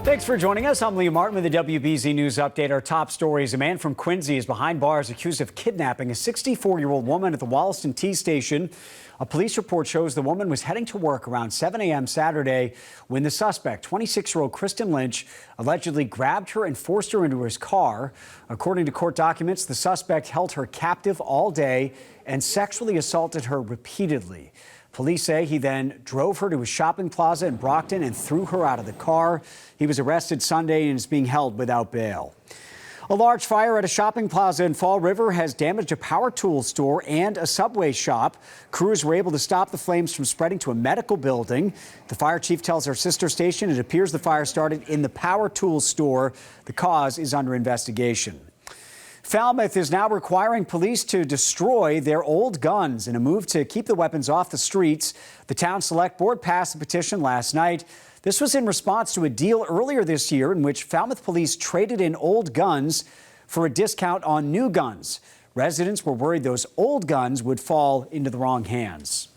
Thanks for joining us. I'm Liam Martin with the WBZ News Update. Our top stories: a man from Quincy is behind bars accused of kidnapping a 64-year-old woman at the Wollaston T station. A police report shows the woman was heading to work around 7 a.m. Saturday when the suspect, 26-year-old Kristen Lynch, allegedly grabbed her and forced her into his car. According to court documents, the suspect held her captive all day and sexually assaulted her repeatedly. Police say he then drove her to a shopping plaza in Brockton and threw her out of the car. He was arrested Sunday and is being held without bail. A large fire at a shopping plaza in Fall River has damaged a power tool store and a Subway shop. Crews were able to stop the flames from spreading to a medical building. The fire chief tells our sister station it appears the fire started in the power tool store. The cause is under investigation. Falmouth is now requiring police to destroy their old guns in a move to keep the weapons off the streets. The town select board passed the petition last night. This was in response to a deal earlier this year in which Falmouth police traded in old guns for a discount on new guns. Residents were worried those old guns would fall into the wrong hands.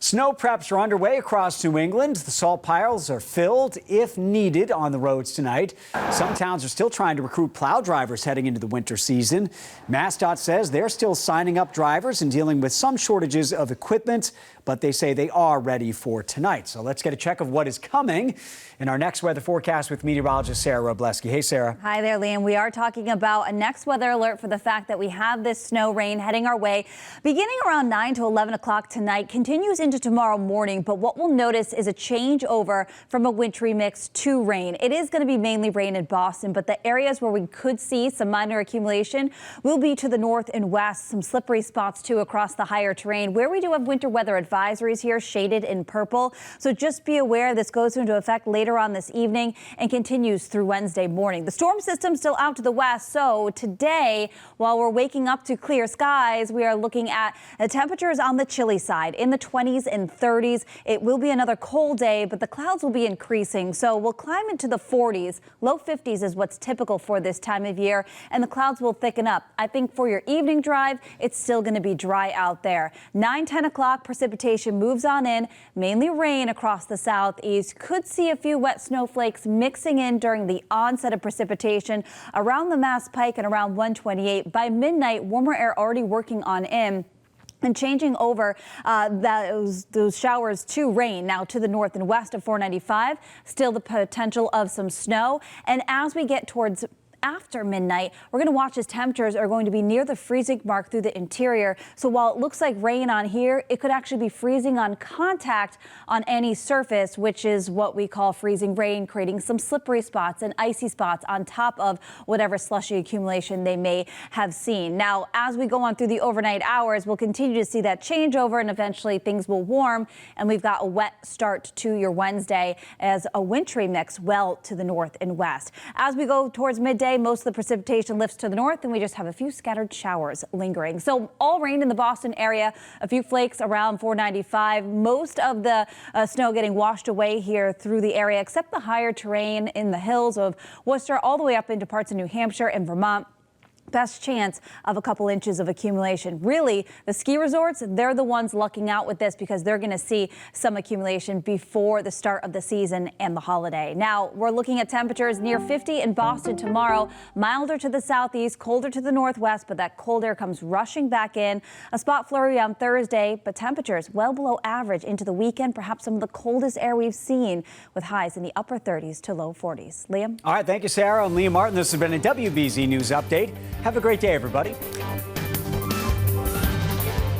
Snow preps are underway across New England. The salt piles are filled if needed on the roads tonight. Some towns are still trying to recruit plow drivers heading into the winter season. MassDOT says they're still signing up drivers and dealing with some shortages of equipment, but they say they are ready for tonight. So let's get a check of what is coming in our next weather forecast with meteorologist Sarah Robleski. Hey, Sarah. Hi there, Liam. We are talking about a next weather alert for the fact that we have this snow rain heading our way beginning around 9 to 11 o'clock tonight, continues into tomorrow morning. But what we'll notice is a change over from a wintry mix to rain. It is going to be mainly rain in Boston, but the areas where we could see some minor accumulation will be to the north and west. Some slippery spots too across the higher terrain where we do have winter weather advisories here shaded in purple. So just be aware this goes into effect later on this evening and continues through Wednesday morning. The storm system still out to the west. So today, while we're waking up to clear skies, we are looking at the temperatures on the chilly side in the 20s and 30s. It will be another cold day, but the clouds will be increasing. So we'll climb into the 40s. Low 50s is what's typical for this time of year, and the clouds will thicken up. I think for your evening drive, it's still going to be dry out there. 9-10 o'clock, precipitation moves on in, mainly rain across the southeast. Could see a few wet snowflakes mixing in during the onset of precipitation around the Mass Pike and around 128. By midnight, warmer air already working on in and changing over those showers to rain. Now to the north and west of 495, still the potential of some snow. And as we get towards after midnight, we're going to watch as temperatures are going to be near the freezing mark through the interior. So while it looks like rain on here, it could actually be freezing on contact on any surface, which is what we call freezing rain, creating some slippery spots and icy spots on top of whatever slushy accumulation they may have seen. Now, as we go on through the overnight hours, we'll continue to see that changeover and eventually things will warm. And we've got a wet start to your Wednesday as a wintry mix well to the north and west. As we go towards midday, most of the precipitation lifts to the north and we just have a few scattered showers lingering. So all rain in the Boston area, a few flakes around 495. Most of the snow getting washed away here through the area, except the higher terrain in the hills of Worcester all the way up into parts of New Hampshire and Vermont. Best chance of a couple inches of accumulation. Really, the ski resorts, they're the ones lucking out with this because they're going to see some accumulation before the start of the season and the holiday. Now, we're looking at temperatures near 50 in Boston tomorrow, milder to the southeast, colder to the northwest, but that cold air comes rushing back in. A spot flurry on Thursday, but temperatures well below average into the weekend, perhaps some of the coldest air we've seen with highs in the upper 30s to low 40s. Liam? All right, thank you, Sarah. I'm Liam Martin. This has been a WBZ News Update. Have a great day, everybody.